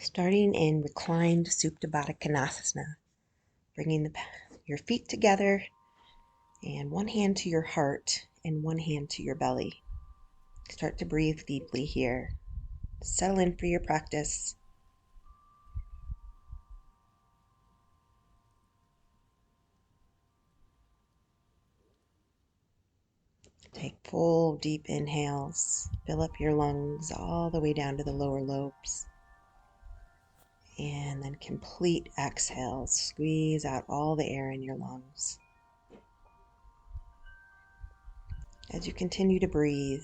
Starting in reclined Supta Baddha Konasana, bringing your feet together and one hand to your heart and one hand to your belly. Start to breathe deeply here. Settle in for your practice. Take full, deep inhales. Fill up your lungs all the way down to the lower lobes. And then complete exhales. Squeeze out all the air in your lungs. As you continue to breathe,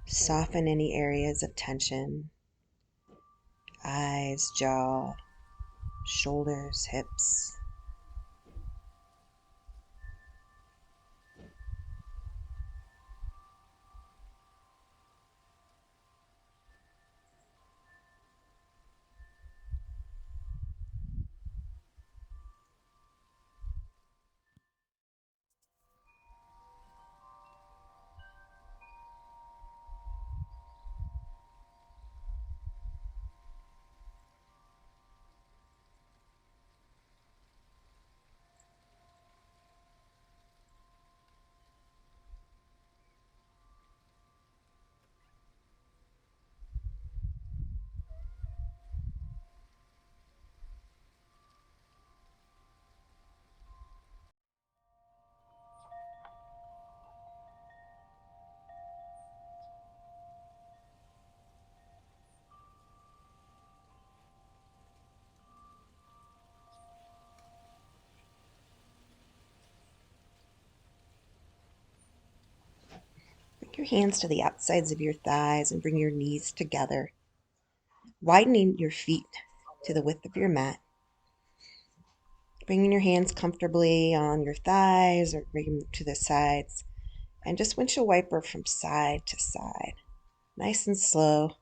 soften any areas of tension. Eyes, jaw, shoulders, hips. Bring your hands to the outsides of your thighs and bring your knees together, widening your feet to the width of your mat. Bringing your hands comfortably on your thighs or bring them to the sides, and just windshield wiper from side to side. Nice and slow,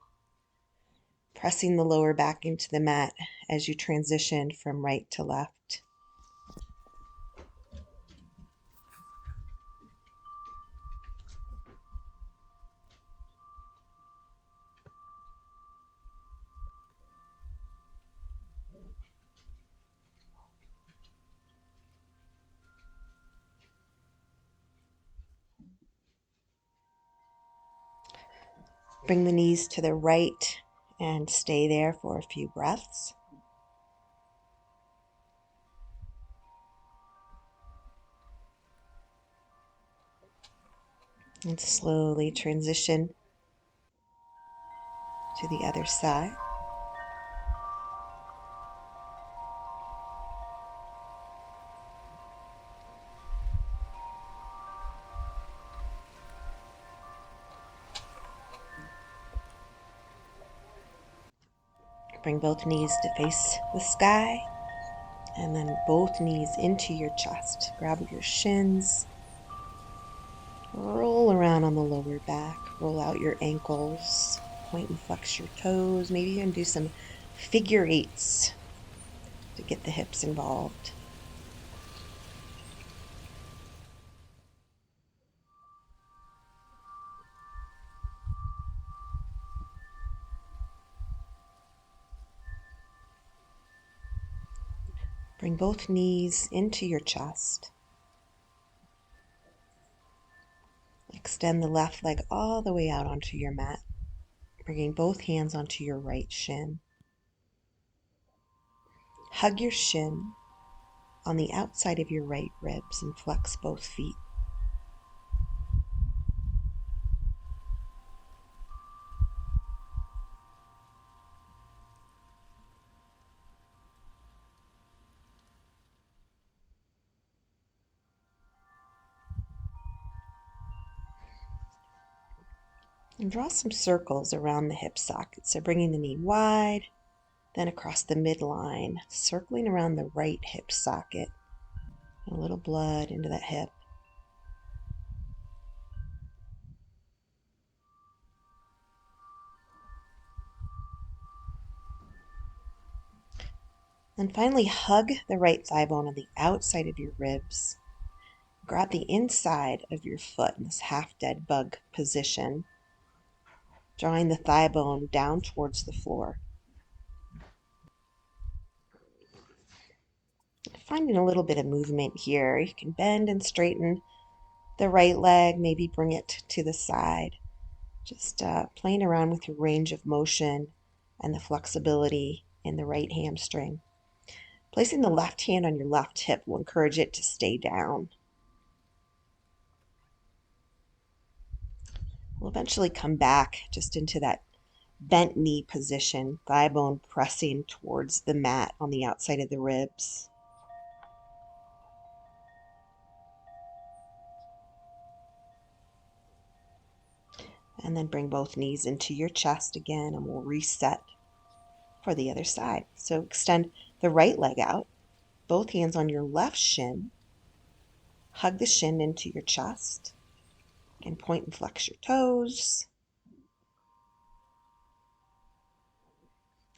pressing the lower back into the mat as you transition from right to left. Bring the knees to the right and stay there for a few breaths. And slowly transition to the other side. Bring both knees to face the sky, and then both knees into your chest. Grab your shins, roll around on the lower back, roll out your ankles, point and flex your toes, maybe even do some figure eights to get the hips involved. Bring both knees into your chest. Extend the left leg all the way out onto your mat, bringing both hands onto your right shin. Hug your shin on the outside of your right ribs and flex both feet. And draw some circles around the hip socket. So bringing the knee wide, then across the midline, circling around the right hip socket. A little blood into that hip. And finally, hug the right thigh bone on the outside of your ribs. Grab the inside of your foot in this half dead bug position, drawing the thigh bone down towards the floor. finding a little bit of movement here. You can bend and straighten the right leg, maybe bring it to the side. Just playing around with your range of motion and the flexibility in the right hamstring. Placing the left hand on your left hip will encourage it to stay down. We'll eventually come back just into that bent knee position, thigh bone pressing towards the mat on the outside of the ribs. And then bring both knees into your chest again, and we'll reset for the other side. So extend the right leg out, both hands on your left shin. Hug the shin into your chest. And point and flex your toes.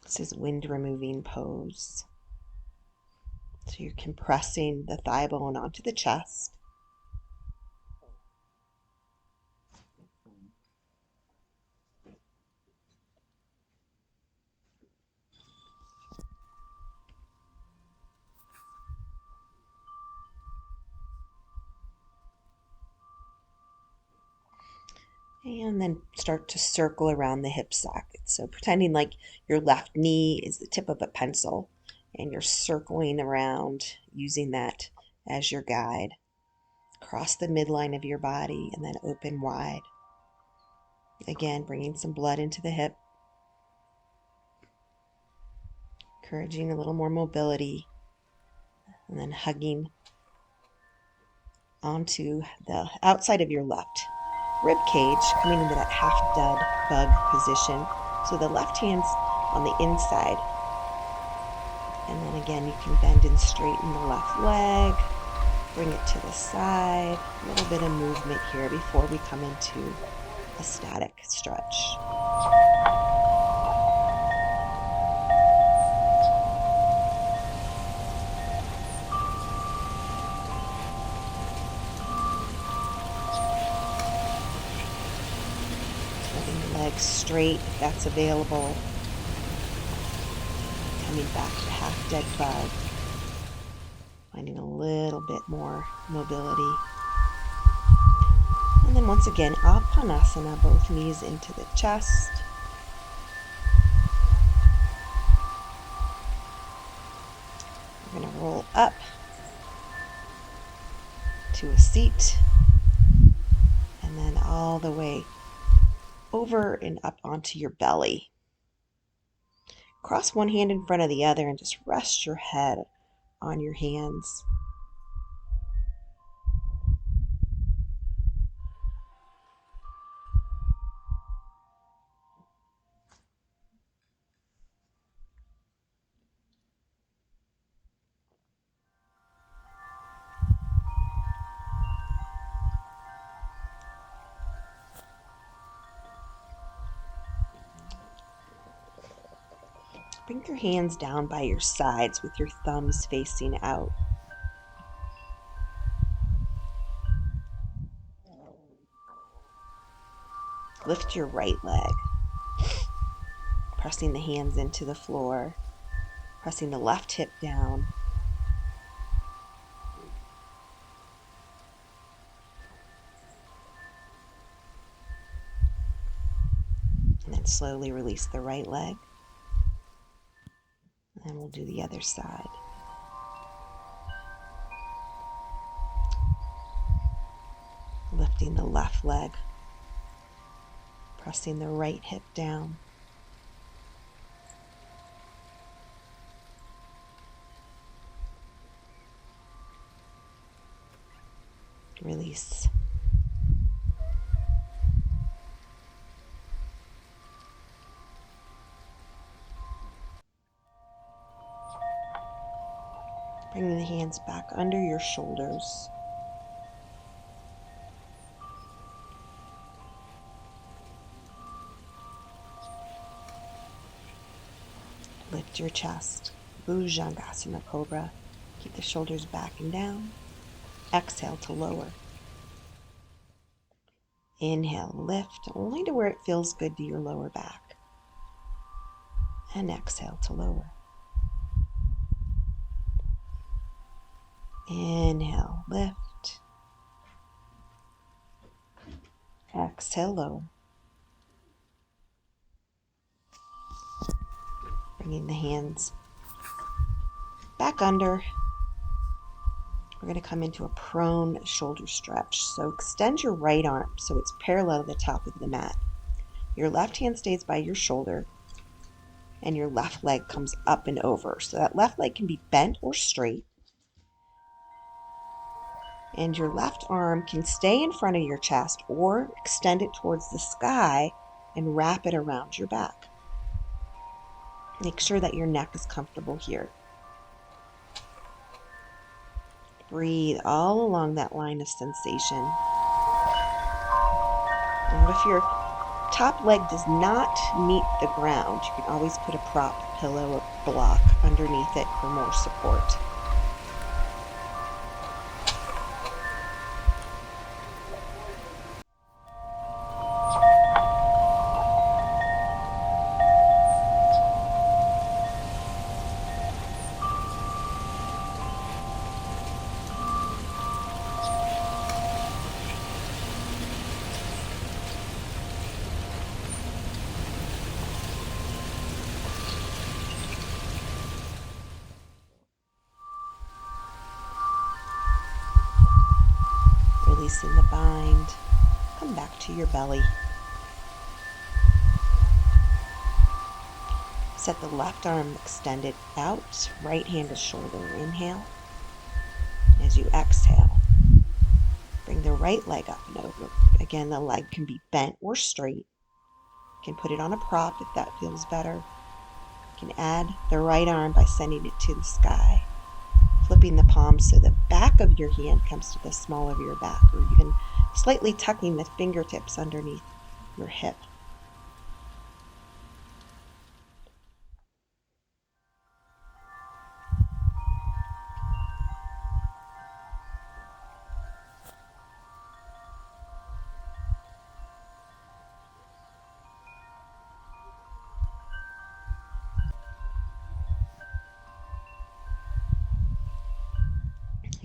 This is wind removing pose. So you're compressing the thigh bone onto the chest. And then start to circle around the hip socket. So pretending like your left knee is the tip of a pencil and you're circling around using that as your guide. Cross the midline of your body and then open wide. Again, bringing some blood into the hip. Encouraging a little more mobility. And then hugging onto the outside of your left rib cage, coming into that half dead bug position. So the left hand's on the inside. And then again, you can bend and straighten the left leg, bring it to the side. A little bit of movement here before we come into a static stretch. Legs straight if that's available. Coming back to half dead bug. Finding a little bit more mobility. And then once again, Apanasana, both knees into the chest. We're going to roll up to a seat. And then all the way over and up onto your belly. Cross one hand in front of the other and just rest your head on your hands. Bring your hands down by your sides with your thumbs facing out. Lift your right leg, pressing the hands into the floor, pressing the left hip down. And then slowly release the right leg. And we'll do the other side. Lifting the left leg, pressing the right hip down. Release. Bringing the hands back under your shoulders. Lift your chest. Bhujangasana Cobra. Keep the shoulders back and down. Exhale to lower. Inhale, lift only to where it feels good to your lower back. And exhale to lower. Inhale, lift. Exhale, lower. Bringing the hands back under. We're going to come into a prone shoulder stretch. So extend your right arm so it's parallel to the top of the mat. Your left hand stays by your shoulder and your left leg comes up and over. So that left leg can be bent or straight. And your left arm can stay in front of your chest or extend it towards the sky and wrap it around your back. Make sure that your neck is comfortable here. Breathe all along that line of sensation. And if your top leg does not meet the ground, you can always put a prop, pillow, or block underneath it for more support. Releasing the bind. Come back to your belly. Set the left arm extended out, right hand to shoulder. Inhale. As you exhale, bring the right leg up and over. Again, the leg can be bent or straight. You can put it on a prop if that feels better. You can add the right arm by sending it to the sky. Flipping the palms so the back of your hand comes to the small of your back, or even slightly tucking the fingertips underneath your hip.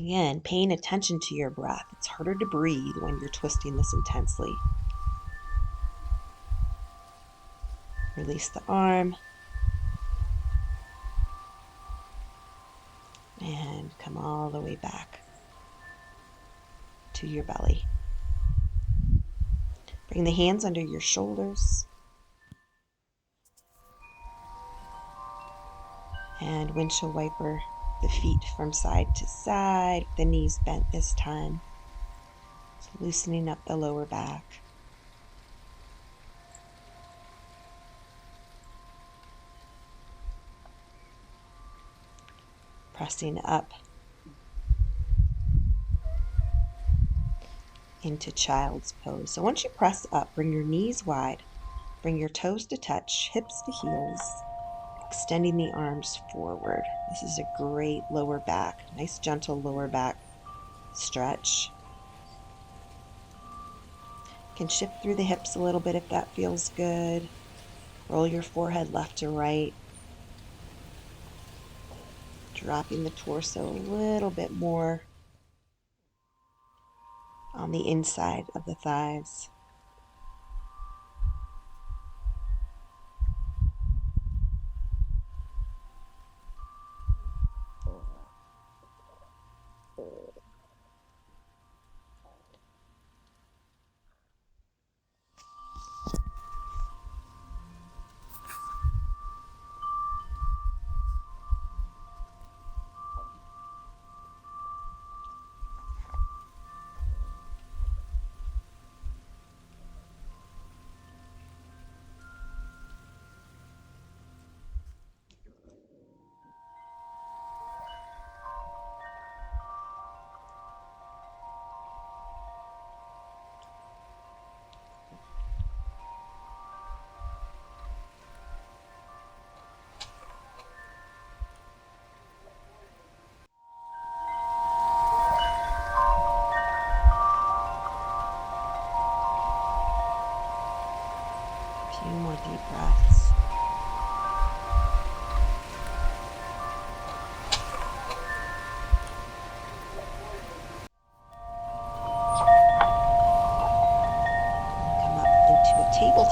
Again, paying attention to your breath. It's harder to breathe when you're twisting this intensely. Release the arm. And come all the way back to your belly. Bring the hands under your shoulders. And windshield wiper the feet from side to side, the knees bent this time. So loosening up the lower back. Pressing up into child's pose. So once you press up, bring your knees wide, bring your toes to touch, hips to heels, extending the arms forward. This is a great lower back, nice gentle lower back stretch. You can shift through the hips a little bit if that feels good. Roll your forehead left to right. Dropping the torso a little bit more on the inside of the thighs.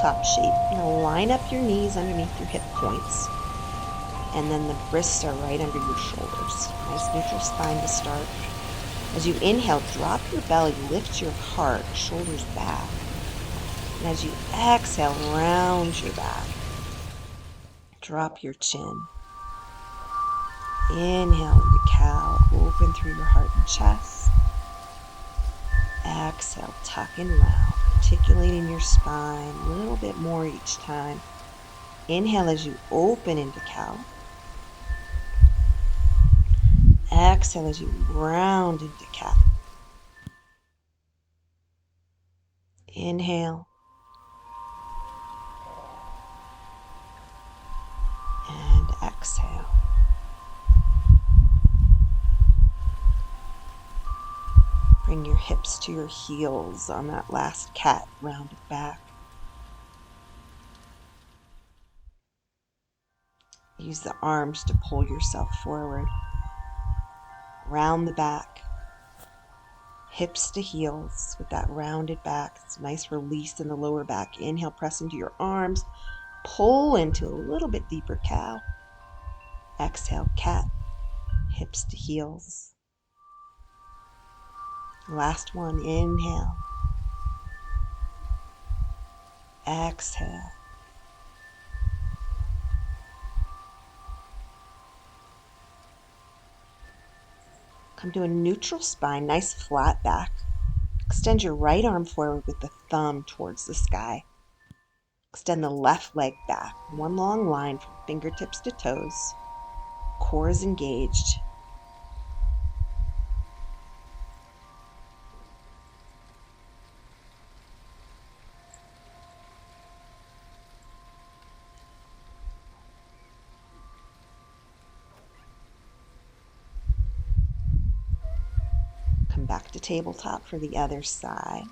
tabletop shape. You're going to line up your knees underneath your hip points, and then the wrists are right under your shoulders. Nice neutral spine to start. As you inhale, drop your belly, lift your heart, shoulders back. And as you exhale, round your back. Drop your chin. Inhale into cow, open through your heart and chest. Exhale, tuck and round, articulating your spine a little bit more each time. Inhale as you open into cow. Exhale as you round into cat. Inhale. And exhale. Bring your hips to your heels on that last cat, rounded back. Use the arms to pull yourself forward. Round the back. Hips to heels with that rounded back. It's a nice release in the lower back. Inhale, press into your arms. Pull into a little bit deeper cow. Exhale, cat. Hips to heels. Last one, inhale. Exhale. Come to a neutral spine, nice flat back. Extend your right arm forward with the thumb towards the sky. Extend the left leg back, one long line from fingertips to toes. Core is engaged. Come back to tabletop for the other side.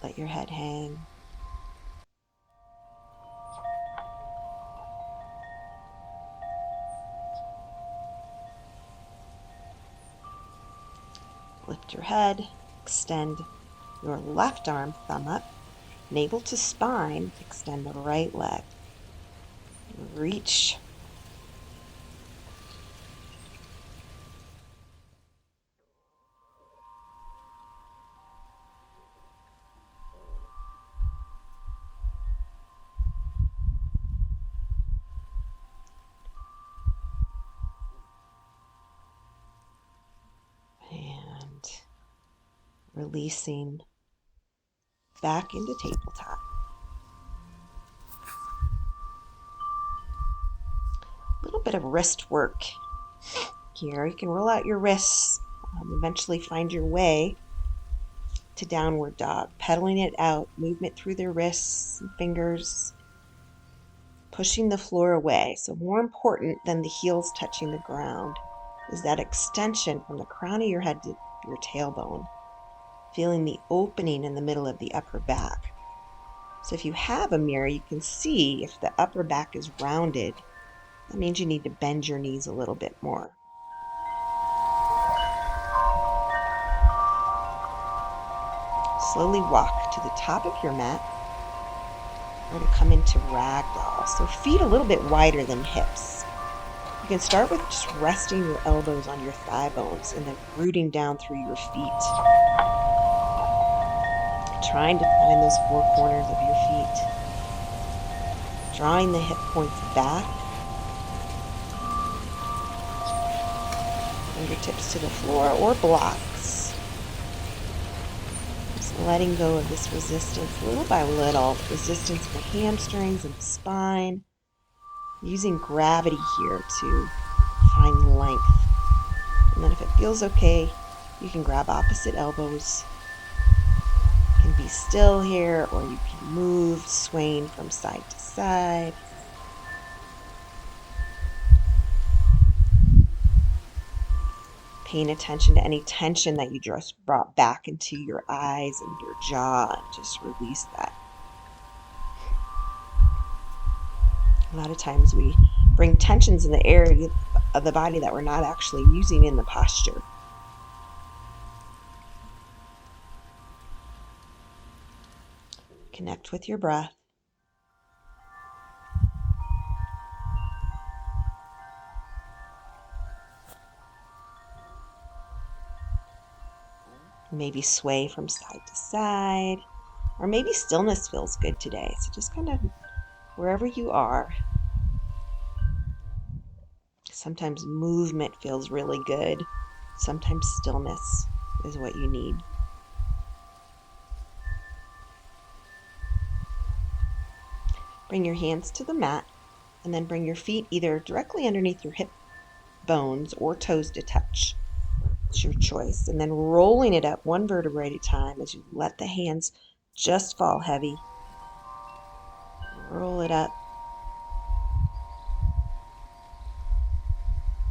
Let your head hang. Lift your head, extend your left arm, thumb up, navel to spine, extend the right leg. Reach. And releasing back into tabletop. A little bit of wrist work here. You can roll out your wrists, eventually find your way to downward dog, pedaling it out, movement through the wrists and fingers, pushing the floor away. So more important than the heels touching the ground is that extension from the crown of your head to your tailbone, feeling the opening in the middle of the upper back. So if you have a mirror, you can see if the upper back is rounded, that means you need to bend your knees a little bit more. Slowly walk to the top of your mat. We're going to come into ragdoll. So feet a little bit wider than hips. You can start with just resting your elbows on your thigh bones and then rooting down through your feet. Trying to find those four corners of your feet. Drawing the hip points back. Fingertips to the floor or blocks. Just letting go of this resistance little by little. Resistance in the hamstrings and the spine. Using gravity here to find length. And then if it feels okay, you can grab opposite elbows. You can be still here, or you can move, swaying from side to side. Paying attention to any tension that you just brought back into your eyes and your jaw, and just release that. A lot of times we bring tensions in the area of the body that we're not actually using in the posture. Connect with your breath. Maybe sway from side to side, or maybe stillness feels good today. So just kind of wherever you are. Sometimes movement feels really good. Sometimes stillness is what you need. Bring your hands to the mat and then bring your feet either directly underneath your hip bones or toes to touch. It's your choice. And then rolling it up one vertebrae at a time as you let the hands just fall heavy. Roll it up.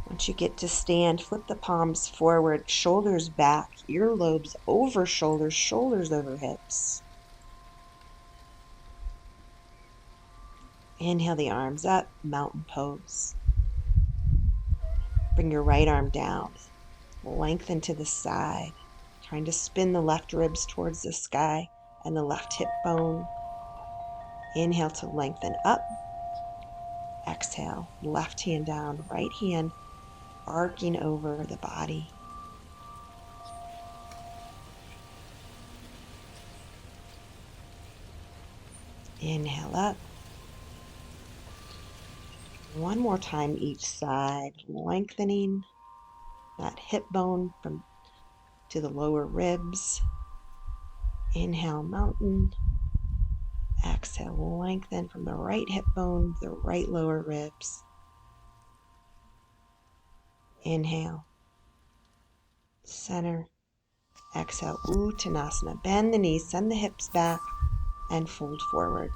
Once you get to stand, flip the palms forward, shoulders back, earlobes over shoulders, shoulders over hips. Inhale the arms up, mountain pose. Bring your right arm down, lengthen to the side, trying to spin the left ribs towards the sky and the left hip bone. Inhale to lengthen up. Exhale, left hand down, right hand arcing over the body. Inhale up. One more time each side, lengthening that hip bone from to the lower ribs. Inhale, mountain. Exhale, lengthen from the right hip bone, the right lower ribs. Inhale, center. Exhale, Uttanasana. Bend the knees, send the hips back, and fold forward.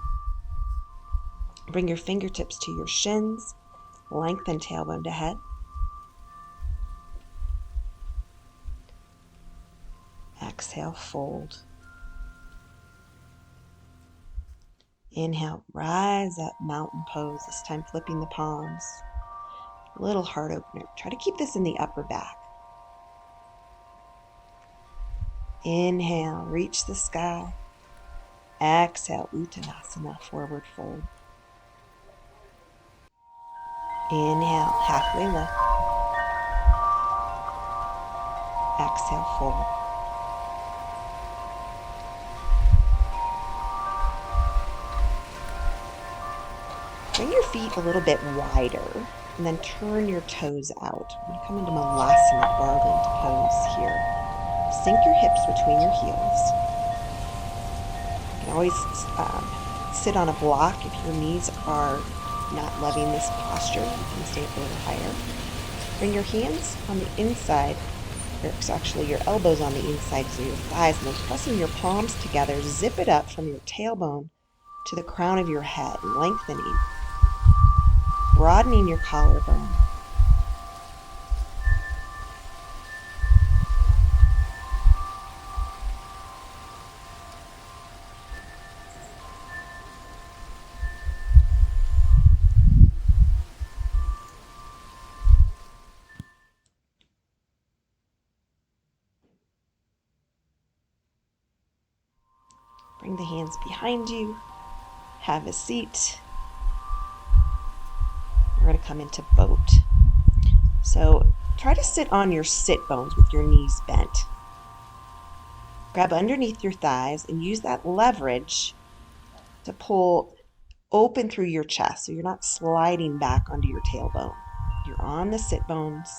Bring your fingertips to your shins. Lengthen tailbone to head. Exhale, fold. Inhale, rise up, mountain pose. This time flipping the palms. Little heart opener. Try to keep this in the upper back. Inhale, reach the sky. Exhale, Uttanasana, forward fold. Inhale, halfway lift. Exhale, fold. Bring your feet a little bit wider and then turn your toes out. We're going to come into Molasana, garland pose here. Sink your hips between your heels. You can always sit on a block if your knees are not loving this posture. You can stay a little higher. Bring your hands on the inside, or actually your elbows on the insides of your thighs, and then pressing your palms together, zip it up from your tailbone to the crown of your head, lengthening, broadening your collarbone. Bring the hands behind you. Have a seat. We're going to come into boat. So try to sit on your sit bones with your knees bent. Grab underneath your thighs and use that leverage to pull open through your chest so you're not sliding back onto your tailbone. You're on the sit bones.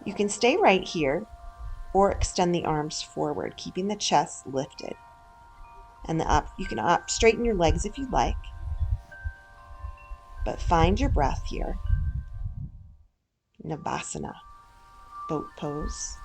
You can stay right here or extend the arms forward, keeping the chest lifted. And you can straighten your legs if you'd like, but find your breath here. Navasana, boat pose.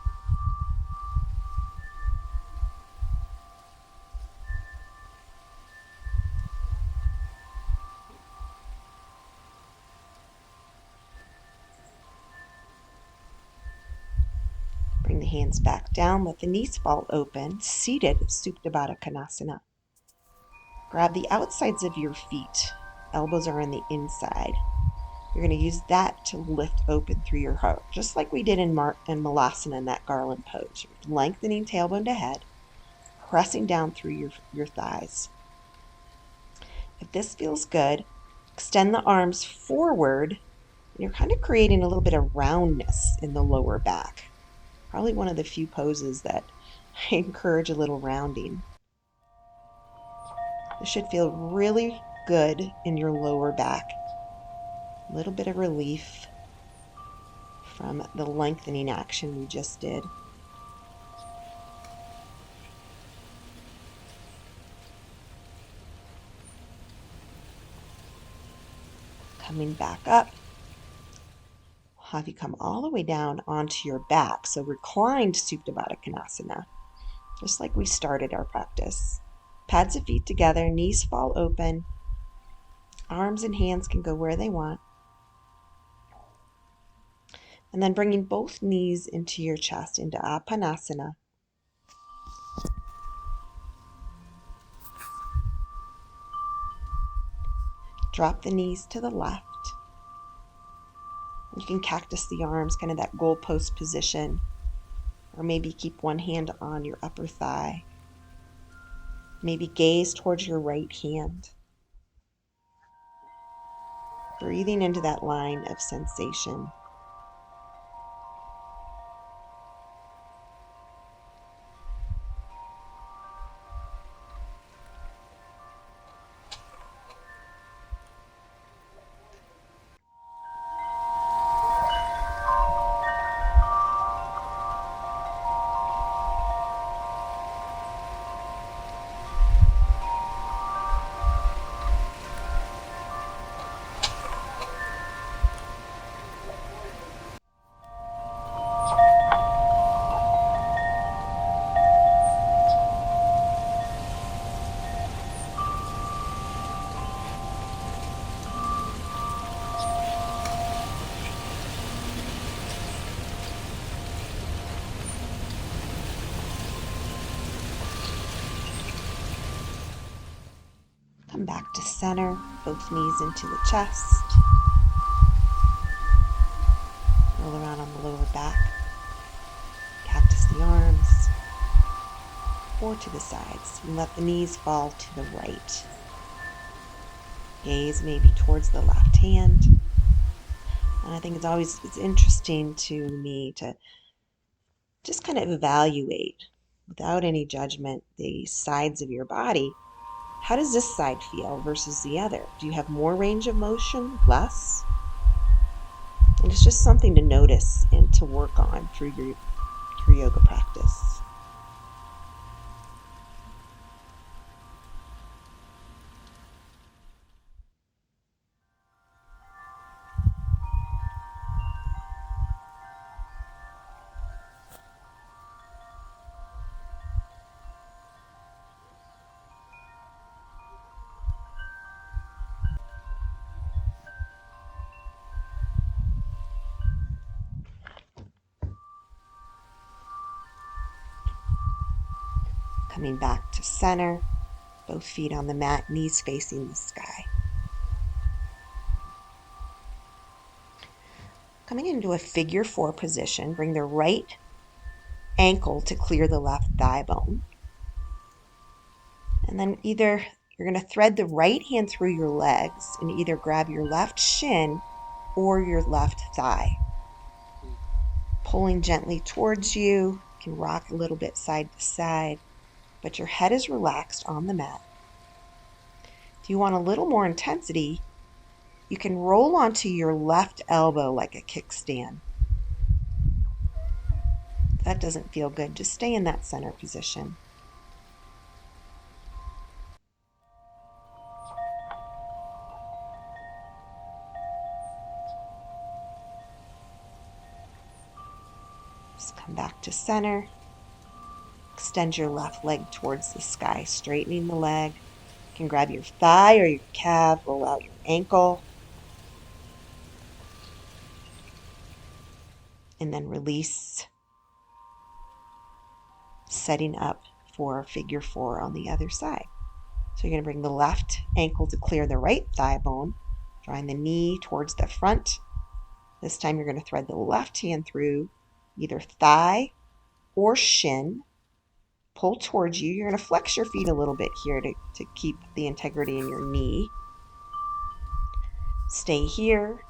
Bring the hands back down, let the knees fall open, seated Supta Baddha Konasana. Grab the outsides of your feet, elbows are on the inside. You're going to use that to lift open through your heart, just like we did in Malasana in that garland pose. You're lengthening tailbone to head, pressing down through your thighs. If this feels good, extend the arms forward, and you're kind of creating a little bit of roundness in the lower back. Probably one of the few poses that I encourage a little rounding. This should feel really good in your lower back. A little bit of relief from the lengthening action we just did. Coming back up. Have you come all the way down onto your back. So reclined Supta Baddha Konasana, just like we started our practice. Pads of feet together, knees fall open. Arms and hands can go where they want. And then bringing both knees into your chest, into Apanasana. Drop the knees to the left. You can cactus the arms, kind of that goalpost position. Or maybe keep one hand on your upper thigh. Maybe gaze towards your right hand. Breathing into that line of sensation. Come back to center, both knees into the chest. Roll around on the lower back. Cactus the arms. Or to the sides. And let the knees fall to the right. Gaze maybe towards the left hand. And I think it's interesting to me to just kind of evaluate, without any judgment, the sides of your body. How does this side feel versus the other? Do you have more range of motion? Less? And it's just something to notice and to work on through your yoga practice. Coming back to center, both feet on the mat, knees facing the sky. Coming into a figure 4 position, bring the right ankle to clear the left thigh bone. And then either you're going to thread the right hand through your legs and either grab your left shin or your left thigh. Pulling gently towards you, can rock a little bit side to side, but your head is relaxed on the mat. If you want a little more intensity, you can roll onto your left elbow like a kickstand. If that doesn't feel good, just stay in that center position. Just come back to center. Extend your left leg towards the sky, straightening the leg. You can grab your thigh or your calf, roll out your ankle. And then release, setting up for figure 4 on the other side. So you're going to bring the left ankle to clear the right thigh bone, drawing the knee towards the front. This time you're going to thread the left hand through either thigh or shin. Pull towards you. You're going to flex your feet a little bit here to keep the integrity in your knee. Stay here.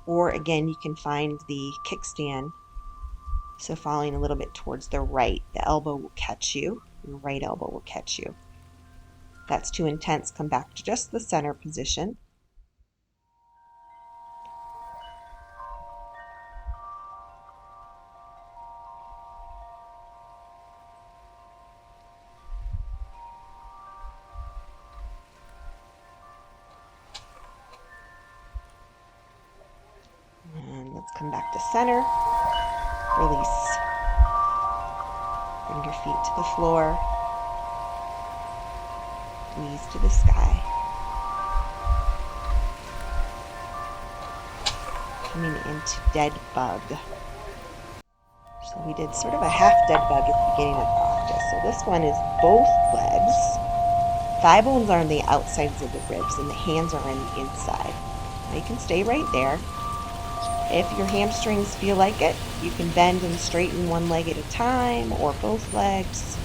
Or again, you can find the kickstand So falling a little bit towards the right, the elbow will catch you. Your right elbow will catch you. If that's too intense, come back to just the center position. And let's come back to center. Release. Bring your feet to the floor. Knees to the sky. Coming into dead bug. So we did sort of a half dead bug at the beginning of practice. So this one is both legs. Thigh bones are on the outsides of the ribs and the hands are on the inside. Now you can stay right there. If your hamstrings feel like it, you can bend and straighten one leg at a time or both legs.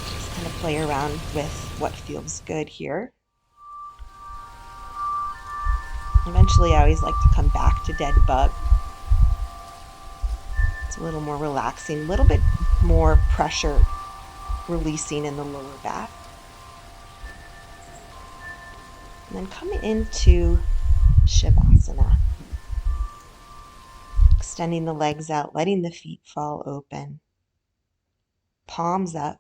Just kind of play around with what feels good here. Eventually, I always like to come back to dead bug. It's a little more relaxing, a little bit more pressure releasing in the lower back. And then come into Shavasana. Extending the legs out, letting the feet fall open. Palms up.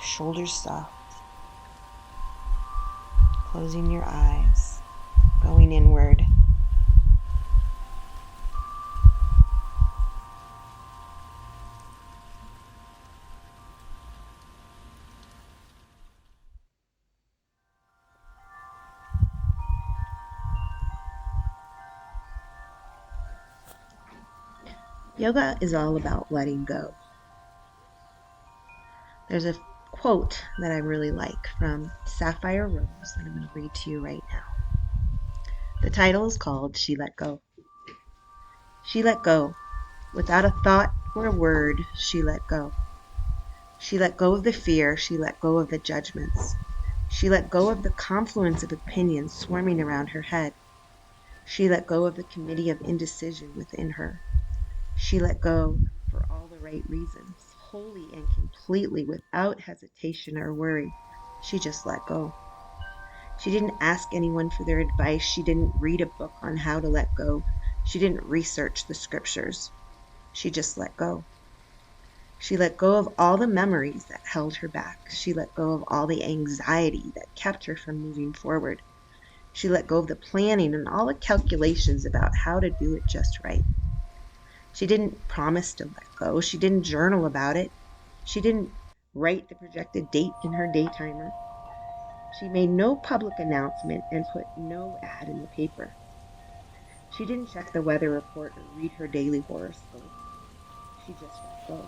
Shoulders soft. Closing your eyes. Going inward. Yoga is all about letting go. There's a quote that I really like from Sapphire Rose that I'm going to read to you right now. The title is called She Let Go. She let go. Without a thought or a word, she let go. She let go of the fear. She let go of the judgments. She let go of the confluence of opinions swarming around her head. She let go of the committee of indecision within her. She let go for all the right reasons, wholly and completely, without hesitation or worry. She just let go. She didn't ask anyone for their advice. She didn't read a book on how to let go. She didn't research the scriptures. She just let go. She let go of all the memories that held her back. She let go of all the anxiety that kept her from moving forward. She let go of the planning and all the calculations about how to do it just right. She didn't promise to let go. She didn't journal about it. She didn't write the projected date in her day timer. She made no public announcement and put no ad in the paper. She didn't check the weather report or read her daily horoscope. She just let go.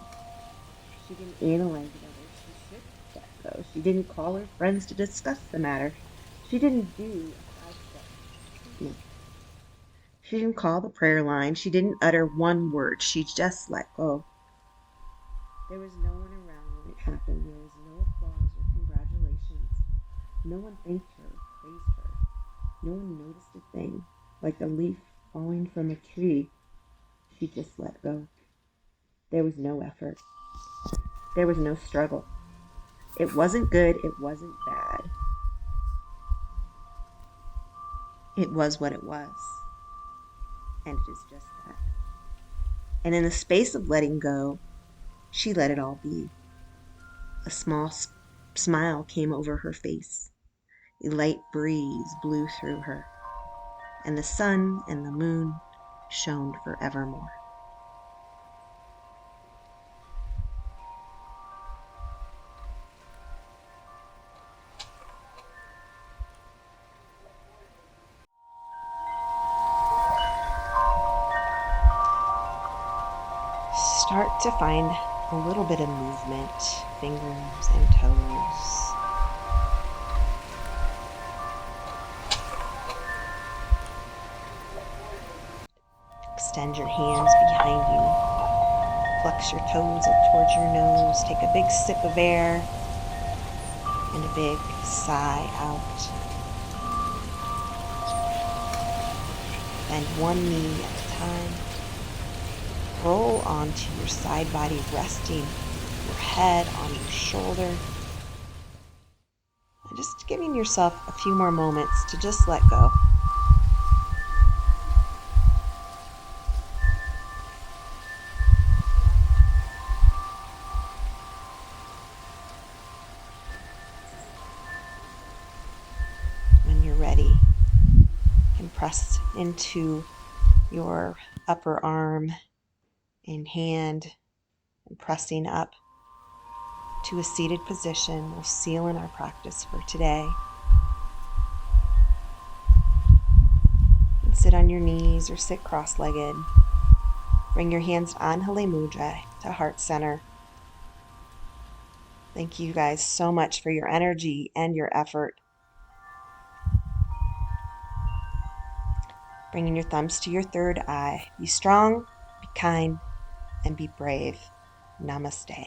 She didn't analyze whether she should let go. She didn't call her friends to discuss the matter. She didn't do a 5-step treatment. She didn't call the prayer line. She didn't utter one word. She just let go. There was no one around when it happened. There was no applause or congratulations. No one thanked her, praised her. No one noticed a thing, like a leaf falling from a tree. She just let go. There was no effort. There was no struggle. It wasn't good. It wasn't bad. It was what it was. And it is just that. And in the space of letting go, she let it all be. A small smile came over her face. A light breeze blew through her. And the sun and the moon shone forevermore. Start to find a little bit of movement, fingers and toes. Extend your hands behind you. Flex your toes up towards your nose. Take a big sip of air and a big sigh out. Bend one knee at a time. roll onto your side body, resting your head on your shoulder. And just giving yourself a few more moments to just let go. When you're ready, you can press into your upper arm and hand and pressing up to a seated position. We'll seal in our practice for today. And sit on your knees or sit cross-legged. Bring your hands Anjali Mudra to heart center. Thank you guys so much for your energy and your effort. Bringing your thumbs to your third eye. Be strong, be kind, and be brave. Namaste.